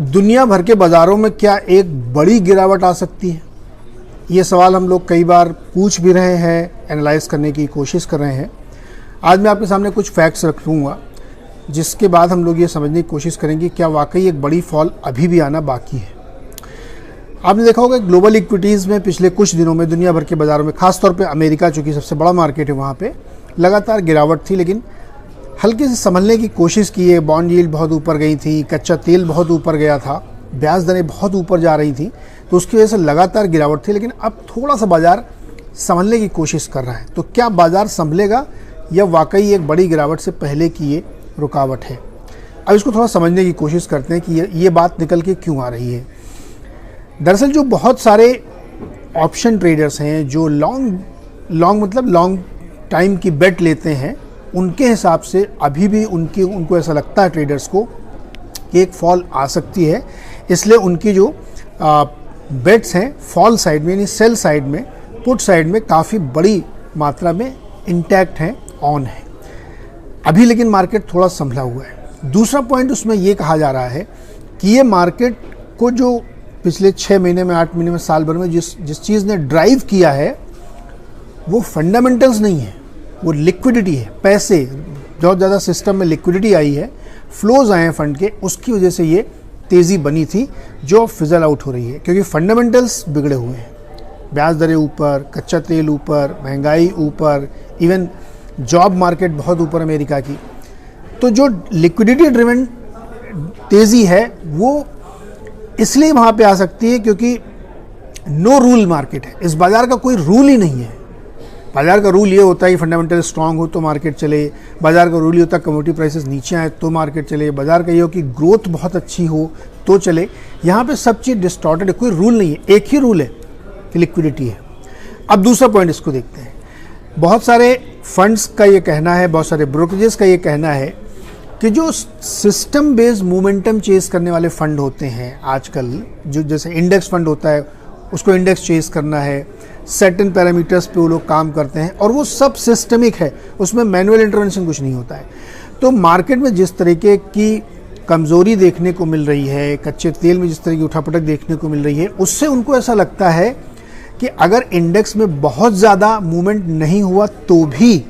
दुनिया भर के बाज़ारों में क्या एक बड़ी गिरावट आ सकती है? ये सवाल हम लोग कई बार पूछ भी रहे हैं, एनालाइज करने की कोशिश कर रहे हैं। आज मैं आपके सामने कुछ फैक्ट्स रखूँगा जिसके बाद हम लोग ये समझने की कोशिश करेंगे क्या वाकई एक बड़ी फॉल अभी भी आना बाकी है। आपने देखा होगा ग्लोबल इक्विटीज़ में पिछले कुछ दिनों में दुनिया भर के बाज़ारों में, खासतौर पे अमेरिका चूँकि सबसे बड़ा मार्केट है, वहाँ पे लगातार गिरावट थी, लेकिन हल्के से संभलने की कोशिश की है। बॉन्ड यील्ड बहुत ऊपर गई थी, कच्चा तेल बहुत ऊपर गया था, ब्याज दरें बहुत ऊपर जा रही थी, तो उसकी वजह से लगातार गिरावट थी। लेकिन अब थोड़ा सा बाज़ार संभलने की कोशिश कर रहा है। तो क्या बाज़ार संभलेगा या वाकई एक बड़ी गिरावट से पहले की ये रुकावट है? अब इसको थोड़ा समझने की कोशिश करते हैं कि ये बात निकल के क्यों आ रही है। दरअसल जो बहुत सारे ऑप्शन ट्रेडर्स हैं जो लॉन्ग टाइम की बेट लेते हैं, उनके हिसाब से अभी भी उनको ऐसा लगता है ट्रेडर्स को कि एक फॉल आ सकती है। इसलिए उनकी जो बेट्स हैं फॉल साइड में यानी सेल साइड में, पुट साइड में काफ़ी बड़ी मात्रा में इंटैक्ट हैं, ऑन है अभी। लेकिन मार्केट थोड़ा संभला हुआ है। दूसरा पॉइंट उसमें ये कहा जा रहा है कि ये मार्केट को जो पिछले 6 महीने में, 8 महीने में, साल भर में जिस चीज़ ने ड्राइव किया है वो फंडामेंटल्स नहीं है, वो लिक्विडिटी है। पैसे बहुत ज़्यादा सिस्टम में लिक्विडिटी आई है, फ्लोज आए हैं फंड के, उसकी वजह से ये तेज़ी बनी थी जो फिजल आउट हो रही है, क्योंकि फंडामेंटल्स बिगड़े हुए हैं। ब्याज दरें ऊपर, कच्चा तेल ऊपर, महंगाई ऊपर, इवन जॉब मार्केट बहुत ऊपर अमेरिका की। तो जो लिक्विडिटी ड्रिवन तेज़ी है वो इसलिए वहाँ पे आ सकती है क्योंकि नो रूल मार्केट है। इस बाज़ार का कोई रूल ही नहीं है। बाज़ार का रूल ये होता है कि फंडामेंटल स्ट्रांग हो तो मार्केट चले, बाज़ार का रूल ये होता है कमोडिटी प्राइसेस नीचे आए तो मार्केट चले, बाज़ार का ये हो कि ग्रोथ बहुत अच्छी हो तो चले। यहाँ पे सब चीज़ डिस्टॉर्टेड है, कोई रूल नहीं है, एक ही रूल है कि लिक्विडिटी है। अब दूसरा पॉइंट इसको देखते हैं। बहुत सारे फंड्स का ये कहना है, बहुत सारे ब्रोकरेजेस का ये कहना है कि जो सिस्टम बेस्ड मोमेंटम चेस करने वाले फंड होते हैं आजकल, जो जैसे इंडेक्स फंड होता है उसको इंडेक्स चेस करना है, सर्टेन पैरामीटर्स पे वो लोग काम करते हैं और वो सब सिस्टमिक है, उसमें मैनुअल इंटरवेंशन कुछ नहीं होता है। तो मार्केट में जिस तरीके की कमज़ोरी देखने को मिल रही है, कच्चे तेल में जिस तरह की उठापटक देखने को मिल रही है, उससे उनको ऐसा लगता है कि अगर इंडेक्स में बहुत ज़्यादा मूवमेंट नहीं हुआ तो भी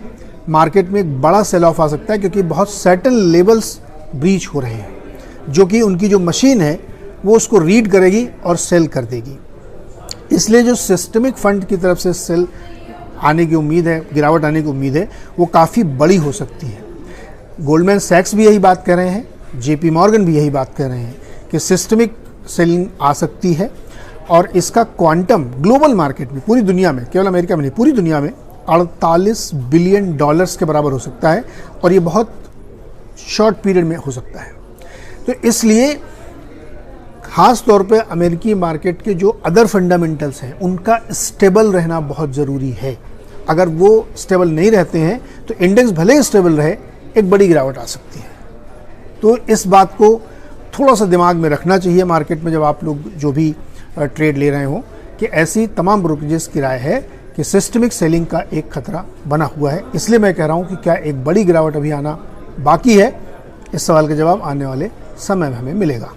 मार्केट में एक बड़ा सेल ऑफ आ सकता है, क्योंकि बहुत सर्टेन लेवल्स ब्रीच हो रहे हैं जो कि उनकी जो मशीन है वो उसको रीड करेगी और सेल कर देगी। इसलिए जो सिस्टमिक फंड की तरफ से सेल आने की उम्मीद है, गिरावट आने की उम्मीद है, वो काफ़ी बड़ी हो सकती है। गोल्डमैन सैक्स भी यही बात कर रहे हैं, जेपी मॉर्गन भी यही बात कर रहे हैं कि सिस्टमिक सेलिंग आ सकती है और इसका क्वांटम ग्लोबल मार्केट में, पूरी दुनिया में, केवल अमेरिका में नहीं, पूरी दुनिया में 48 बिलियन डॉलर्स के बराबर हो सकता है और ये बहुत शॉर्ट पीरियड में हो सकता है। तो इसलिए खास तौर पे अमेरिकी मार्केट के जो अदर फंडामेंटल्स हैं उनका स्टेबल रहना बहुत ज़रूरी है। अगर वो स्टेबल नहीं रहते हैं तो इंडेक्स भले ही स्टेबल रहे, एक बड़ी गिरावट आ सकती है। तो इस बात को थोड़ा सा दिमाग में रखना चाहिए मार्केट में जब आप लोग जो भी ट्रेड ले रहे हों, कि ऐसी तमाम ब्रोकरेजेस की राय है कि सिस्टमिक सेलिंग का एक खतरा बना हुआ है। इसलिए मैं कह रहा हूँ कि क्या एक बड़ी गिरावट अभी आना बाकी है। इस सवाल का जवाब आने वाले समय में हमें मिलेगा।